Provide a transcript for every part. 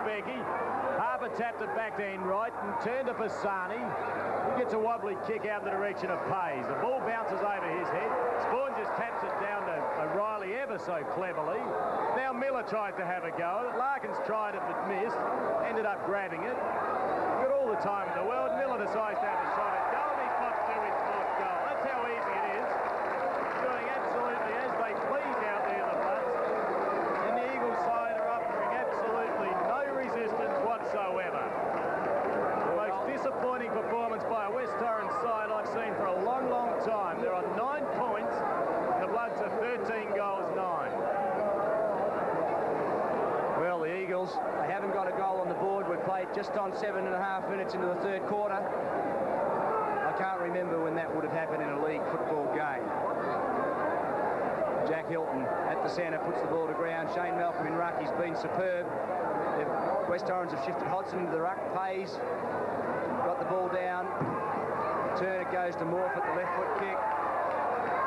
Specky. Harper tapped it back to Enright and turned to Pisani. He gets a wobbly kick out in the direction of Pays. The ball bounces over his head. Spawn just taps it down to O'Reilly ever so cleverly. Now Miller tries to have a go. Larkins tried it but missed. Ended up grabbing it. Got all the time in the world. Miller decides to have a shot at goal. He pots to his fourth goal. That's how easy it is. Doing absolutely as they please out there, the Bloods. And the Eagles side are offering absolutely no resistance whatsoever. The most disappointing performance by a West Torrens side I've seen for a long, long time. They're on 9 points. The Bloods are 13 goals, 9. Well, the Eagles, they haven't got a goal on the board. We've played just on 7.5 minutes into the third quarter. I can't remember when that would have happened in a league football game. Jack Hilton at the centre puts the ball to ground. Shane Malcolm in ruck. He's been superb. West Torrens have shifted Hodgson into the ruck. Pays got the ball down. Turn it goes to Morph at the left foot kick.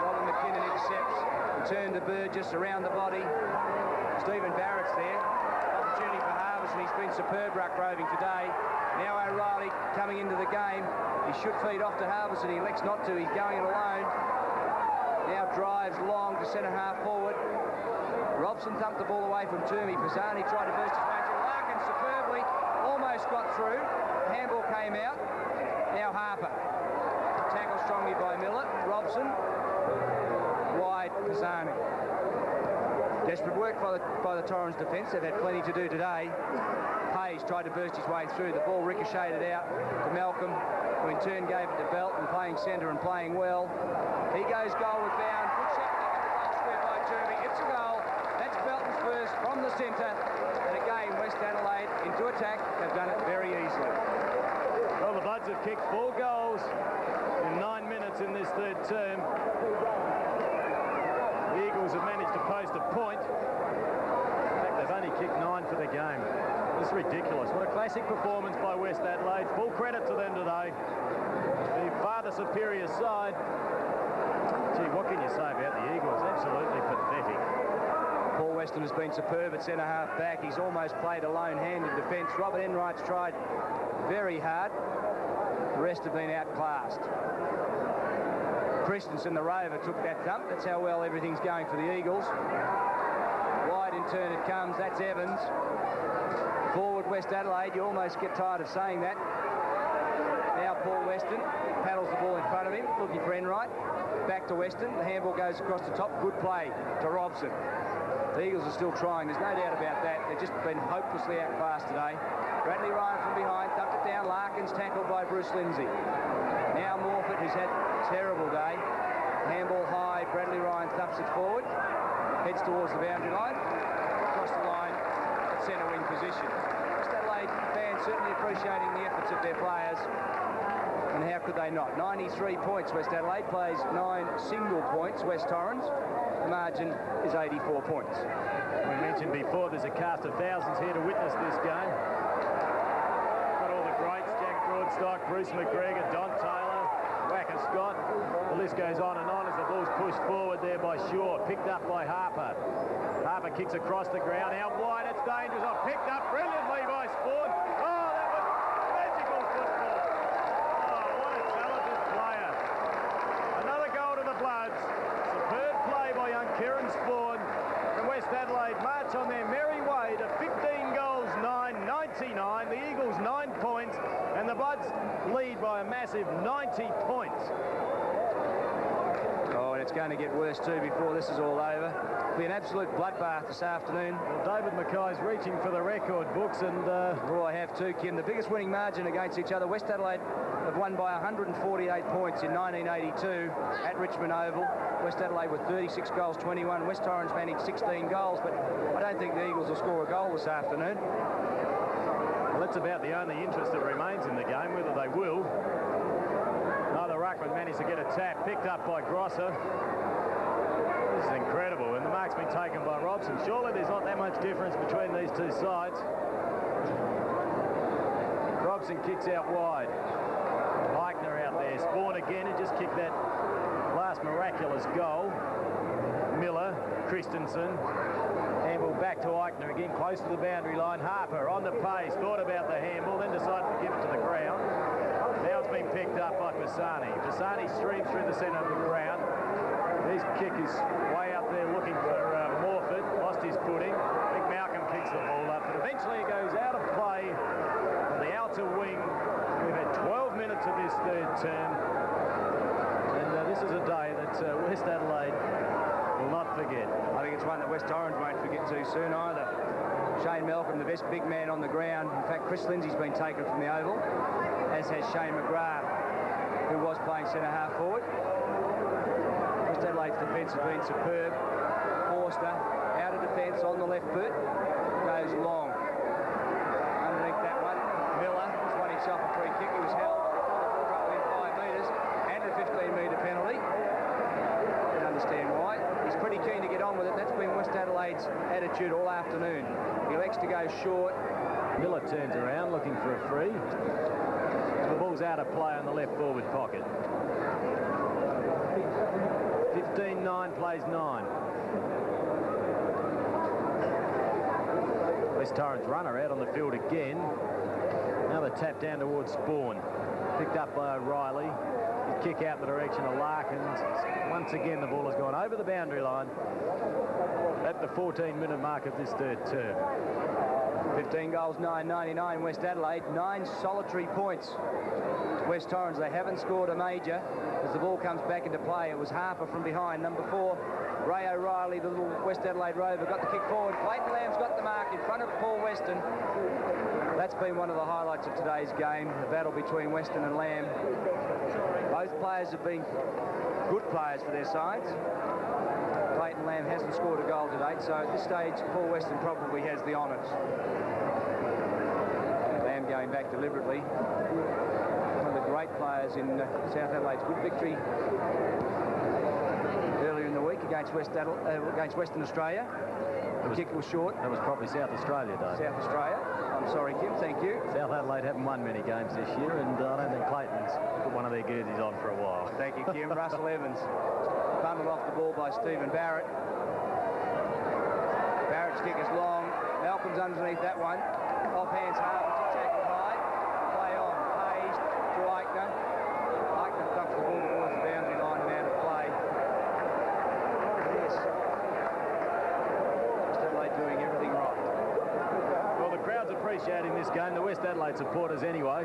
Robin McKinnon intercepts. Return to Burgess around the body. Stephen Barrett's there. Opportunity for Harvest, and he's been superb ruck roving today. Now O'Reilly coming into the game. He should feed off to Harvest, and he elects not to. He's going it alone. Now drives long to centre half forward. Robson thumped the ball away from Toomey. Pisani tried to burst his way through. Larkin superbly almost got through. Handball came out. Now Harper. Tackled strongly by Miller. Robson. Wide Pisani. Desperate work by the Torrens defence. They've had plenty to do today. Pays tried to burst his way through. The ball ricocheted out to Malcolm, who in turn gave it to Belton, playing centre and playing well. He goes goalward bound. Good shot back square by Toomey. It's a goal. That's Belton's first from the centre. And again, West Adelaide into attack have done it very easily. Well, the Bloods have kicked 4 goals in 9 minutes in this third term. The Eagles have managed to post a point. In fact, they've only kicked 9 for the game. It's ridiculous. What a classic performance by West Adelaide. Full credit to them today. The far the superior side. Gee, what can you say about the Eagles? Absolutely pathetic. Paul Weston has been superb at centre half back. He's almost played a lone hand in defence. Robert Enright's tried very hard. The rest have been outclassed. Christensen, the rover, took that thump. That's how well everything's going for the Eagles. Wide in turn it comes. That's Evans. Forward West Adelaide. You almost get tired of saying that. Now Paul Weston paddles the ball in front of him, looking for Enright. Back to Weston. The handball goes across the top. Good play to Robson. The Eagles are still trying. There's no doubt about that. They've just been hopelessly outclassed today. Bradley Ryan from behind. Thumped it down. Larkins tackled by Bruce Lindsay. Now Morford, who's had a terrible day. Handball high. Bradley Ryan thumps it forward. Heads towards the boundary line. Across the line at centre wing position. West Adelaide fans certainly appreciating the efforts of their players. And how could they not? 93 points. West Adelaide plays 9 single points. West Torrens. The margin is 84 points. We mentioned before there's a cast of thousands here to witness this game. Got all the greats, Jack Broadstock, Bruce McGregor, Don Taylor, Wacker Scott. The list goes on and on as the ball's pushed forward there by Shaw. Picked up by Harper. Harper kicks across the ground. Out wide, it's dangerous. Picked up brilliantly by Spawn. Oh, that was magical football. Oh, what a talented player. Another goal to the Bloods. Superb play by young Kieran Spawn. And West Adelaide march on their merry way to 15 goals, 99. The Eagles 9 points. And the Bloods lead by a massive 90 points. Oh, and it's going to get worse too before this is all over. It'll be an absolute bloodbath this afternoon. Well, David Mackay's reaching for the record books, and I have too, Kim. The biggest winning margin against each other. West Adelaide have won by 148 points in 1982 at Richmond Oval. West Adelaide with 36 goals, 21. West Torrens managed 16 goals, but I don't think the Eagles will score a goal this afternoon. Well, that's about the only interest that remains in the game, whether they will. Another ruckman managed to get a tap, picked up by Grosser. This is incredible, and the mark's been taken by Robson. Surely there's not that much difference between these two sides. Robson kicks out wide. Eichner out there. Spawn again, who just kicked that last miraculous goal. Miller Christensen. Handball back to Eichner again, close to the boundary line. Harper on the pace, thought about the handball, then decided to give it to the ground. Now it's been picked up by Pisani. Pisani streams through the centre of the ground. His kick is way up there looking for Morford. Lost his footing. I think Malcolm kicks the ball up, but eventually it goes out of play on the outer wing. We've had 12 minutes of this third term. And this is a day that West Adelaide will not forget. I think it's one that West Torrens won't forget too soon either. Shane Malcolm, the best big man on the ground. In fact, Chris Lindsay's been taken from the Oval, as has Shane McGrath, who was playing centre-half forward. West Adelaide's defence has been superb. Forster out of defence on the left foot, goes long. Underneath that one, Miller has won himself a free kick. He was held roughly 5 metres and a 15-metre penalty. I don't understand why. He's pretty keen to get on with it. That's been West Adelaide's attitude all afternoon. He elects to go short. Miller turns around looking for a free. The ball's out of play on the left forward pocket. 15-9 plays 9. West Torrens runner out on the field again. Another tap down towards Spawn. Picked up by O'Reilly. Kick out the direction of Larkins. Once again, the ball has gone over the boundary line at the 14-minute mark of this third term. 15 goals, 9.99. West Adelaide, 9 solitary points. West Torrens, they haven't scored a major. As the ball comes back into play, it was Harper from behind. Number 4, Ray O'Reilly, the little West Adelaide Rover, got the kick forward. Clayton Lamb's got the mark in front of Paul Weston. That's been one of the highlights of today's game, the battle between Weston and Lamb. Both players have been good players for their sides. Clayton Lamb hasn't scored a goal to date, so at this stage, Paul Weston probably has the honours. Lamb going back deliberately. One of the great players in South Adelaide's good victory earlier in the week against Western Australia. The kick was short. That was probably South Australia, though. South Australia. I'm sorry, Kim. Thank you. South Adelaide haven't won many games this year, and I don't think Clayton's put one of their jerseys on for a while. Thank you, Kim. Russell Evans bundled off the ball by Stephen Barrett. Barrett's kick is long. Malcolm's underneath that one. Off hands Harper to tackle high. Play on. Hayes to Eichner. Eichner dumps the ball towards the boundary line and out of play. Yes. West Adelaide doing everything right. Well, the crowd's appreciating this game, the West Adelaide supporters anyway.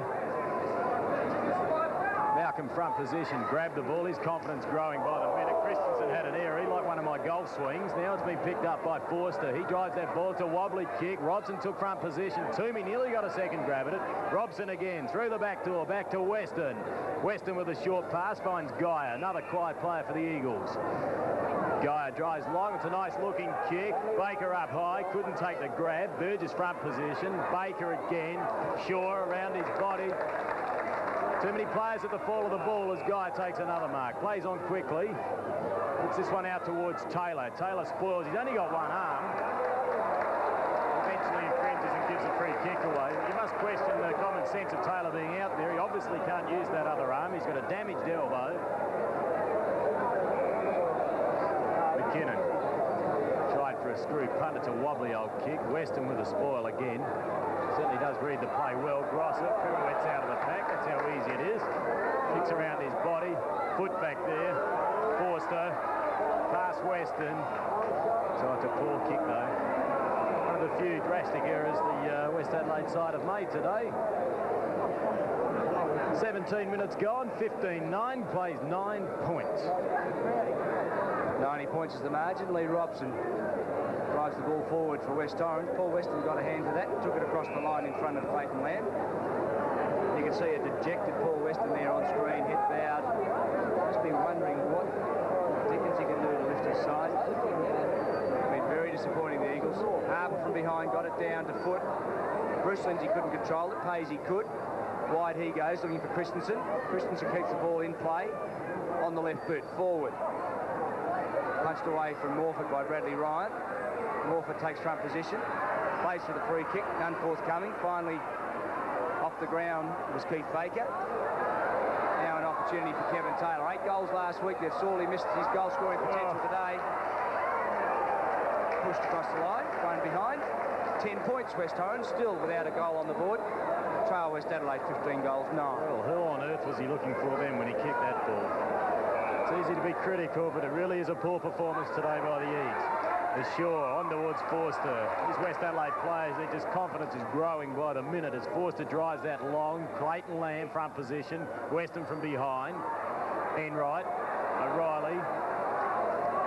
Malcolm front position, grabbed the ball, his confidence growing by the minute. Christensen had an error, he like one of my golf swings. Now it's been picked up by Forster. He drives that ball, it's a wobbly kick. Robson took front position. Toomey nearly got a second grab at it. Robson again, through the back door, back to Weston. Weston with a short pass, finds Guy, another quiet player for the Eagles. Guy drives long, it's a nice looking kick. Baker up high, couldn't take the grab. Burgess front position, Baker again. Shaw around his body. Too many players at the fall of the ball as Guy takes another mark. Plays on quickly. Puts this one out towards Taylor. Taylor spoils. He's only got one arm. Eventually infringes and gives a free kick away. You must question the common sense of Taylor being out there. He obviously can't use that other arm. He's got a damaged elbow. McKinnon tried for a screw punt. It's a wobbly old kick. Weston with a spoil again. Certainly does read the play well. Grosser pirouettes out of the pack. That's how easy it is. Kicks around his body. Foot back there. Forster. Past Weston. So it's a poor kick though. One of the few drastic errors the West Adelaide side have made today. 17 minutes gone. 15-9. Plays 9 points. 90 points is the margin. Lee Robson drives the ball forward for West Torrens. Paul Weston got a hand to that, took it across the line in front of Clayton Lamb. You can see a dejected Paul Weston there on screen, head bowed. Just been wondering what Dickens he can do to lift his side. Been very disappointing, the Eagles. Harper from behind got it down to foot. Bruce Lindsay couldn't control it. Paisley could. Wide he goes, looking for Christensen. Christensen keeps the ball in play on the left foot, forward. Punched away from Morford by Bradley Ryan. Morford takes front position, plays for the free kick, none forthcoming. Finally, off the ground was Keith Baker. Now an opportunity for Kevin Taylor. 8 goals last week. They've sorely missed his goal-scoring potential today. pushed across the line, one behind. 10 points, West Torrens, still without a goal on the board. Trail West Adelaide, 15 goals, 9. Well, who on earth was he looking for then when he kicked that ball? It's easy to be critical, but it really is a poor performance today by the Eags. Shaw on towards Forster. These West Adelaide players, their just confidence is growing by the minute as Forster drives that long. Clayton Lamb front position. Weston from behind. Enright. O'Reilly.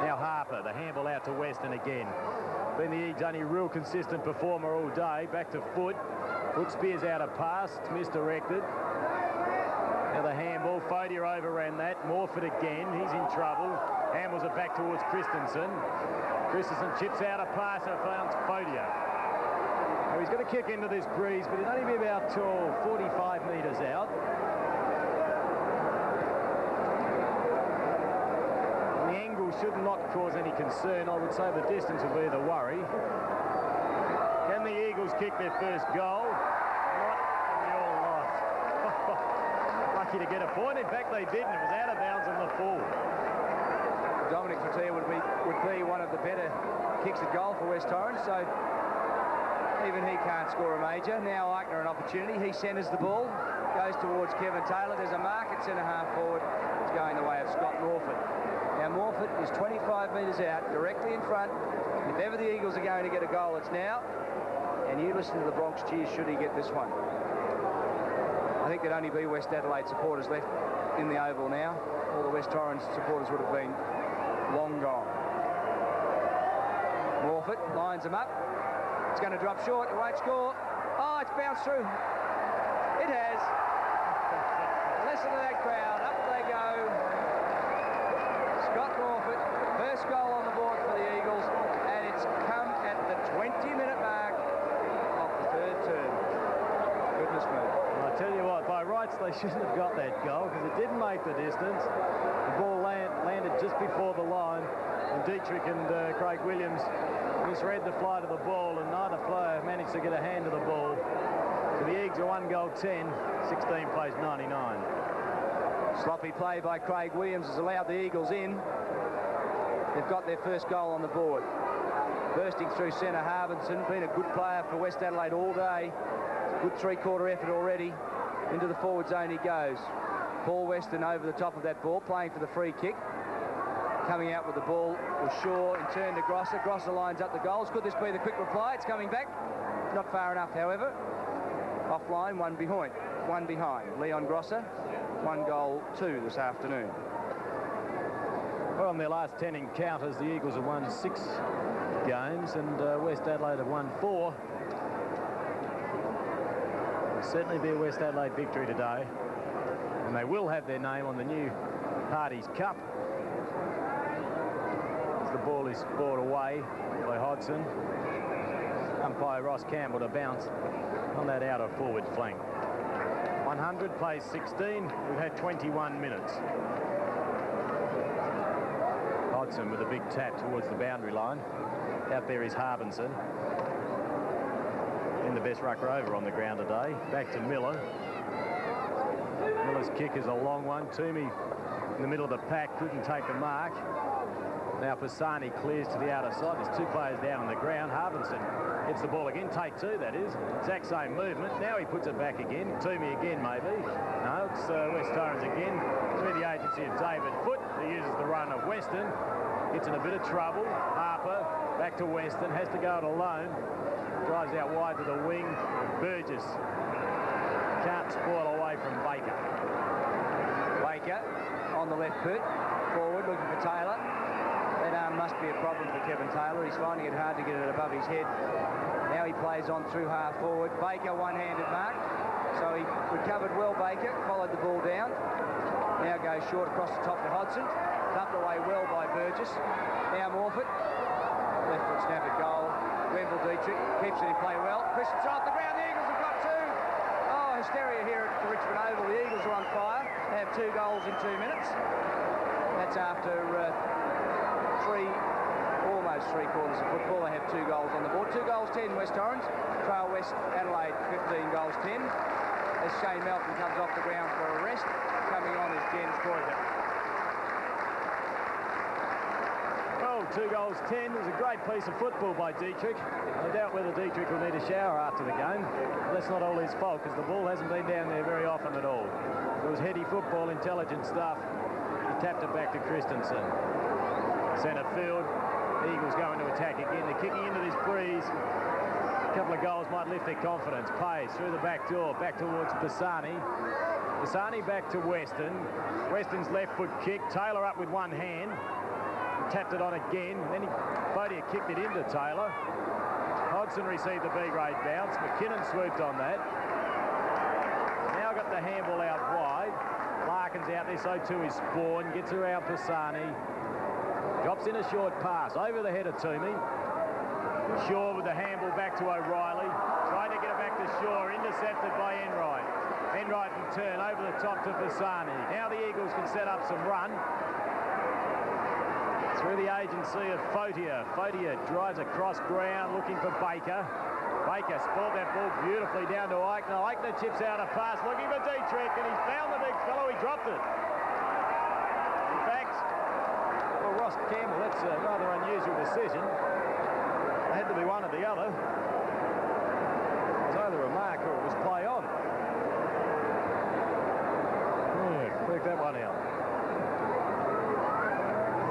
Now Harper. The handball out to Weston again. Been the Eags' only real consistent performer all day. Back to Foot. Foot spears out a pass. It's misdirected. Now the handball. Fodia overran that. Morford again. He's in trouble. Handballs it back towards Christensen. Christensen chips out a pass and finds Fodia. Now he's going to kick into this breeze, but it'll only be about 45 metres out. And the angle should not cause any concern. I would say the distance will be the worry. Can the Eagles kick their first goal? Not in your life. Lucky to get a point. In fact, they didn't. It was out of bounds on the full. Dominic Fatia would be one of the better kicks at goal for West Torrens, so even he can't score a major. Now Eichner an opportunity. He centres the ball, goes towards Kevin Taylor. There's a mark at centre-half forward. It's going the way of Scott Morford. Now Morford is 25 metres out, directly in front. If ever the Eagles are going to get a goal, it's now. And you listen to the Bronx cheers should he get this one. I think there'd only be West Adelaide supporters left in the Oval now. All the West Torrens supporters would have been long gone. Morford lines him up. It's going to drop short. It won't score. Oh, it's bounced through. It has. Listen to that crowd. Up they go. Scott Morford, first goal on the board for the Eagles, and it's come at the 20-minute mark of the third term. Goodness me. Well, I tell you what, by rights they shouldn't have got that goal because it didn't make the distance. The ball landed just before the line, and Dietrich and Craig Williams misread the flight of the ball, and neither player managed to get a hand to the ball. So the Eagles are 1 goal 10, 16 plays 99. Sloppy play by Craig Williams has allowed the Eagles in. They've got their first goal on the board. Bursting through centre, Harbinson, been a good player for West Adelaide all day. Good three-quarter effort already. Into the forward zone he goes. Paul Weston over the top of that ball, playing for the free kick. Coming out with the ball was Shaw, in turn to Grosser. Grosser lines up the goals. Could this be the quick reply? It's coming back. Not far enough, however. Offline, one behind. Leon Grosser, 1 goal 2 this afternoon. Well, in their last 10 encounters, the Eagles have won 6 games, and West Adelaide have won 4. It'll certainly be a West Adelaide victory today. And they will have their name on the new Parties Cup. As the ball is brought away by Hodgson. Umpire Ross Campbell to bounce on that outer forward flank. 100 plays 16. We've had 21 minutes. Hodgson with a big tap towards the boundary line. Out there is Harbinson. In the best rucker over on the ground today. Back to Miller. Miller's kick is a long one. Toomey in the middle of the pack couldn't take the mark. Now Pisani clears to the outer side. There's 2 players down on the ground. Harbinson gets the ball again. Take 2, that is. Exact same movement. Now he puts it back again. Toomey again, maybe. No, it's West Torrens again. Through the agency of David Foote, who uses the run of Weston. Gets in a bit of trouble. Harper back to Weston. Has to go it alone. Drives out wide to the wing. Burgess can't spoil away from Baker. Baker on the left foot. Forward looking for Taylor. That arm must be a problem for Kevin Taylor. He's finding it hard to get it above his head. Now he plays on through half forward. Baker one-handed mark. So he recovered well, Baker. Followed the ball down. Now goes short across the top to Hodgson. Dumped away well by Burgess. Now Morford. Left foot snap at goal. Wemble Dietrich keeps it in play well. Christensen off the ground. The Eagles have got 2. Oh, hysteria here at the Richmond Oval. The Eagles are on fire. They have 2 goals in 2 minutes. That's after almost 3 quarters of football. They have 2 goals on the board. 2 goals 10 West Torrens. Trail West Adelaide 15 goals 10. As Shane Malcolm comes off the ground for a rest. Coming on is Jens Kreuzer. Well, 2 goals 10. It was a great piece of football by Dietrich. I doubt whether Dietrich will need a shower after the game. But that's not all his fault, because the ball hasn't been down there very often at all. It was heady football, intelligent stuff. He tapped it back to Christensen. Centre field. The Eagles going to attack again. They're kicking into this breeze. A couple of goals might lift their confidence. Pays through the back door, back towards Pisani. Pisani back to Weston. Weston's left foot kick. Taylor up with one hand. He tapped it on again. Then Bodier kicked it into Taylor. Hodgson received the B-grade bounce. McKinnon swooped on that. Now got the handball out wide. Larkin's out there, so too is Spawn. Gets around Pisani. Drops in a short pass over the head of Toomey. Shaw with the handball back to O'Reilly. Trying to get it back to Shaw. Intercepted by Enright. Enright in turn over the top to Pisani. Now the Eagles can set up some run. Through the agency of Fotier. Fotier drives across ground looking for Baker. Baker spoiled that ball beautifully down to Eichner. Eichner chips out a pass looking for Dietrich, and he's found the big fellow. He dropped it. In fact, well, Ross Campbell, that's a rather unusual decision. It had to be one or the other. It was either a mark or it was play on. Yeah, work that one out.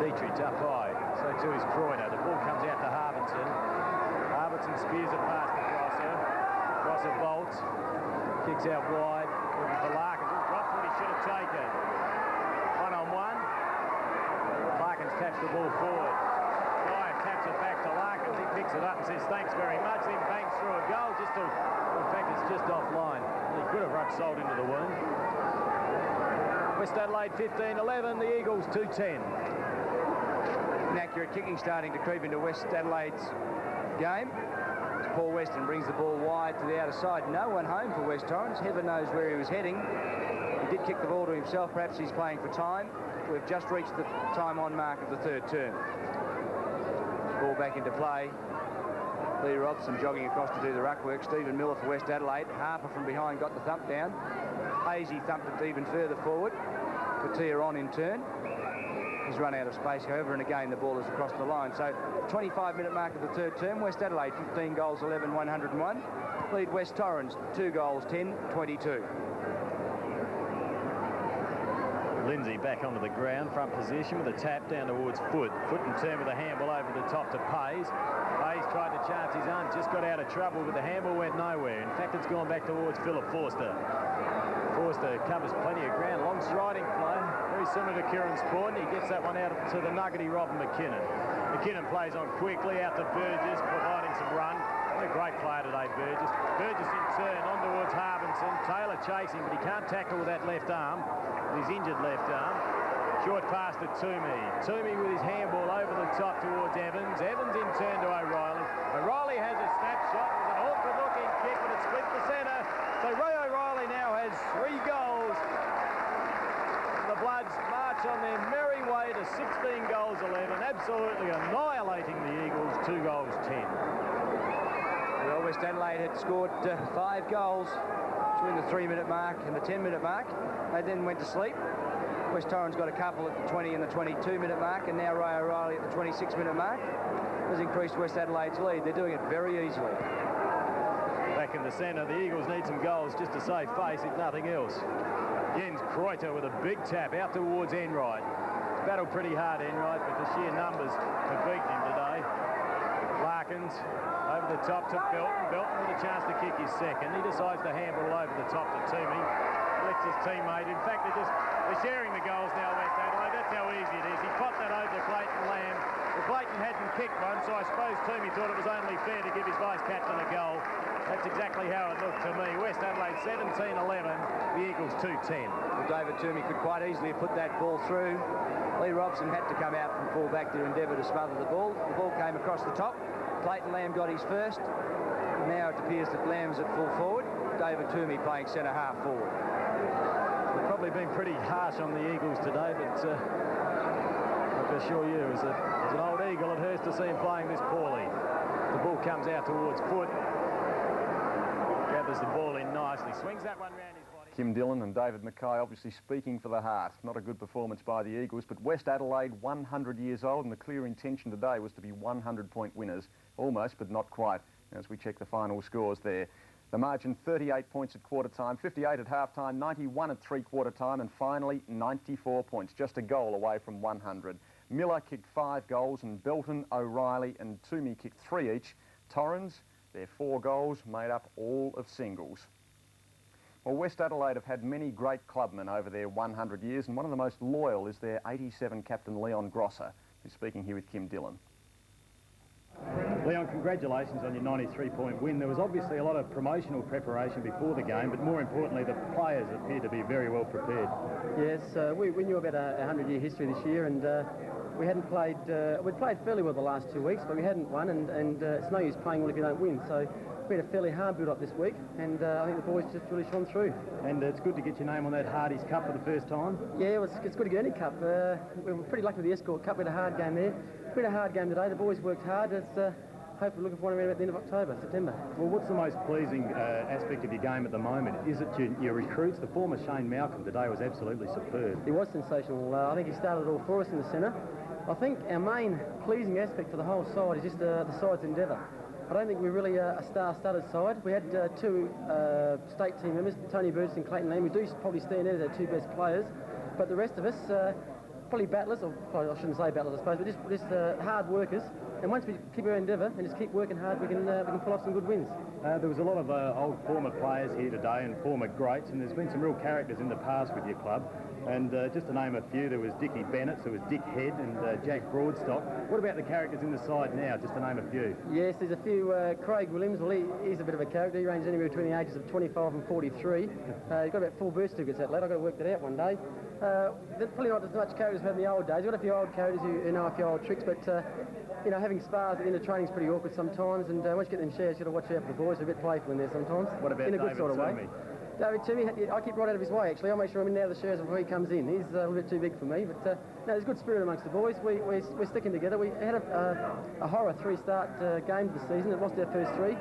Dietrich up high, so too is Kreuter. The ball comes out to Harbinson. Harbinson spears it past the crosser. Crosser bolts, kicks out wide, looking for Larkins. He dropped what he should have taken. One-on-one. Larkins taps the ball forward. Ryan taps it back to Larkins. He picks it up and says thanks very much. Then bangs through a goal. In fact, it's just offline. He could have rubbed salt into the wound. West Adelaide 15-11. The Eagles 2-10. Inaccurate kicking starting to creep into West Adelaide's game. Paul Weston brings the ball wide to the outer side. No one home for West Torrens. Heaven knows where he was heading. He did kick the ball to himself. Perhaps he's playing for time. We've just reached the time on mark of the third term. Ball back into play. Lee Robson jogging across to do the ruck work. Stephen Miller for West Adelaide. Harper from behind got the thump down. Hazy thumped it even further forward. Patia on in turn. He's run out of space, however, and again the ball is across the line. So 25-minute mark of the third term. West Adelaide 15 goals 11, 101. Lead West Torrens 2 goals 10, 22. Lindsay back onto the ground, front position with a tap down towards Foot. Foot in turn with a handball over the top to Pays. Pays tried to chance his arm, just got out of trouble, but the handball went nowhere. In fact, it's gone back towards Philip Forster. Forster covers plenty of ground, long striding play, very similar to Kieran Spawn. He gets that one out to the nuggety Robin McKinnon. McKinnon plays on quickly out to Burgess, providing some run. What a great player today, Burgess. Burgess in turn on towards Harbinson. Taylor chasing, but he can't tackle with that left arm, with his injured left arm. Short pass to Toomey. Toomey with his handball over the top towards Evans. Evans in turn to O'Reilly. O'Reilly has a snapshot. It was an awkward-looking kick, but it split the centre. So Ray O'Reilly now has 3 goals. The Bloods march on their merry way to 16 goals 11, absolutely annihilating the Eagles, 2 goals 10. Well, West Adelaide had scored 5 goals between the 3-minute mark and the 10-minute mark. They then went to sleep. West Torrens got a couple at the 20 and the 22-minute mark, and now Ray O'Reilly at the 26-minute mark has increased West Adelaide's lead. They're doing it very easily. Back in the centre, the Eagles need some goals just to save face, if nothing else. Jens Kreuter with a big tap out towards Enright. He's battled pretty hard, Enright, but the sheer numbers have beaten him today. Larkins over the top to Belton. Belton with a chance to kick his second. He decides to handball over the top to Toomey. Lets his teammate. In fact, they're sharing the goals now, West Adelaide. That's how easy it is. He popped that over to Clayton Lamb. Well, Clayton hadn't kicked one, so I suppose Toomey thought it was only fair to give his vice-captain a goal. That's exactly how it looked to me. West Adelaide 17-11, the Eagles 2-10. Well, David Toomey could quite easily have put that ball through. Lee Robson had to come out from full back to endeavour to smother the ball. The ball came across the top. Clayton Lamb got his first. Now it appears that Lamb's at full forward. David Toomey playing centre-half forward. We've probably been pretty harsh on the Eagles today, but I can assure you, as an old Eagle, it hurts to see him playing this poorly. The ball comes out towards Foot. Gathers the ball in nicely. Swings that one round his body. Kim Dillon and David Mackay obviously speaking for the heart. Not a good performance by the Eagles, but West Adelaide, 100 years old, and the clear intention today was to be 100-point winners. Almost, but not quite, as we check the final scores there. The margin 38 points at quarter time, 58 at half time, 91 at three-quarter time, and finally 94 points, just a goal away from 100. Miller kicked 5 goals, and Belton, O'Reilly and Toomey kicked 3 each. Torrens, their 4 goals made up all of singles. Well, West Adelaide have had many great clubmen over their 100 years, and one of the most loyal is their 87 captain, Leon Grosser, who's speaking here with Kim Dillon. Leon, congratulations on your 93-point win. There was obviously a lot of promotional preparation before the game, but more importantly, the players appear to be very well prepared. Yes, we knew about a 100-year history this year, and we hadn't played. We'd played fairly well the last 2 weeks, but we hadn't won, and it's no use playing well if you don't win. So we had a fairly hard build-up this week, and I think the boys just really shone through. And it's good to get your name on that Hardy's Cup for the first time. Yeah, it's good to get any cup. We were pretty lucky with the Escort Cup. We had a hard game there. We had a hard game today. The boys worked hard. It's hopefully looking for one at the end of September. Well, what's the most pleasing aspect of your game at the moment? Is it your recruits? The former Shane Malcolm today was absolutely superb. He was sensational. I think he started it all for us in the centre. I think our main pleasing aspect for the whole side is just the side's endeavour. I don't think we're really a star-studded side. We had 2 state team members, Tony Burgess and Clayton Lamb, who do probably stand out as our 2 best players, but the rest of us, probably battlers, or I shouldn't say battlers, I suppose, but just hard workers. And once we keep our endeavour and just keep working hard, we can pull off some good wins. There was a lot of old former players here today and former greats, and there's been some real characters in the past with your club. And just to name a few, there was Dickie Bennett, there was Dick Head and Jack Broadstock. What about the characters in the side now, just to name a few? Yes, there's a few. Craig Williams, well, he's a bit of a character. He ranges anywhere between the ages of 25 and 43. He's got about 4 birth certificates, that lad. I've got to work that out one day. There's probably not as much characters as we had in the old days. We've got a few old characters who know a few old tricks, but you know, having spars at the end of training is pretty awkward sometimes, and once you get them shares, you've got to watch out for the boys. They're a bit playful in there sometimes. What about in a good David sort of way? Toomey? David Toomey, I keep right out of his way, actually. I'll make sure I'm in and out of the shares before he comes in. He's a little bit too big for me, but no, there's good spirit amongst the boys. We're sticking together. We had a horror 3-start game this season. We lost our first 3.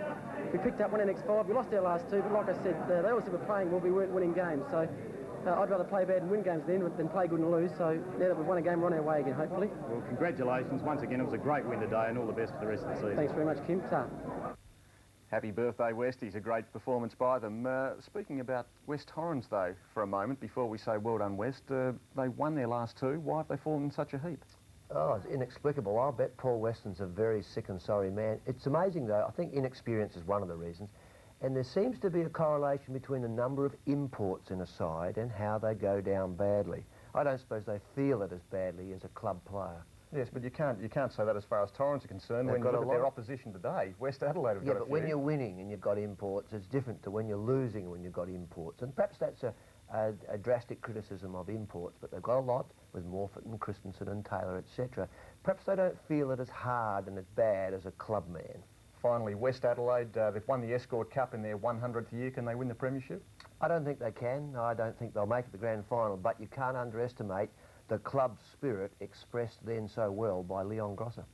We picked up 1 in the next 5. We lost our last 2, but like I said, they always said we're playing well, we weren't winning games. So I'd rather play bad and win games then than play good and lose. So now that we've won a game, we're on our way again, hopefully. Well, congratulations once again. It was a great win today, and all the best for the rest of the season. Thanks very much, Kim. Ta. Happy birthday, Westies. A great performance by them. Speaking about West Torrens, though, for a moment, before we say well done, West, they won their last 2. Why have they fallen in such a heap? Oh, it's inexplicable. I'll bet Paul Weston's a very sick and sorry man. It's amazing, though. I think inexperience is one of the reasons. And there seems to be a correlation between the number of imports in a side and how they go down badly. I don't suppose they feel it as badly as a club player. Yes, but you can't say that as far as Torrens are concerned. When you look at their opposition today, West Adelaide have got a few. Yeah, but when you're winning and you've got imports, it's different to when you're losing and when you've got imports. And perhaps that's a drastic criticism of imports, but they've got a lot with Morfitt and Christensen and Taylor, etc. Perhaps they don't feel it as hard and as bad as a club man. Finally, West Adelaide, they've won the Escort Cup in their 100th year. Can they win the premiership? I don't think they can. No, I don't think they'll make it to the grand final, but you can't underestimate the club spirit expressed then so well by Leon Grosser.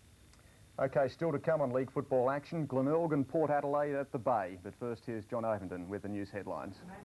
OK, still to come on league football action. Glenelg and Port Adelaide at the Bay. But first, here's John Ovenden with the news headlines.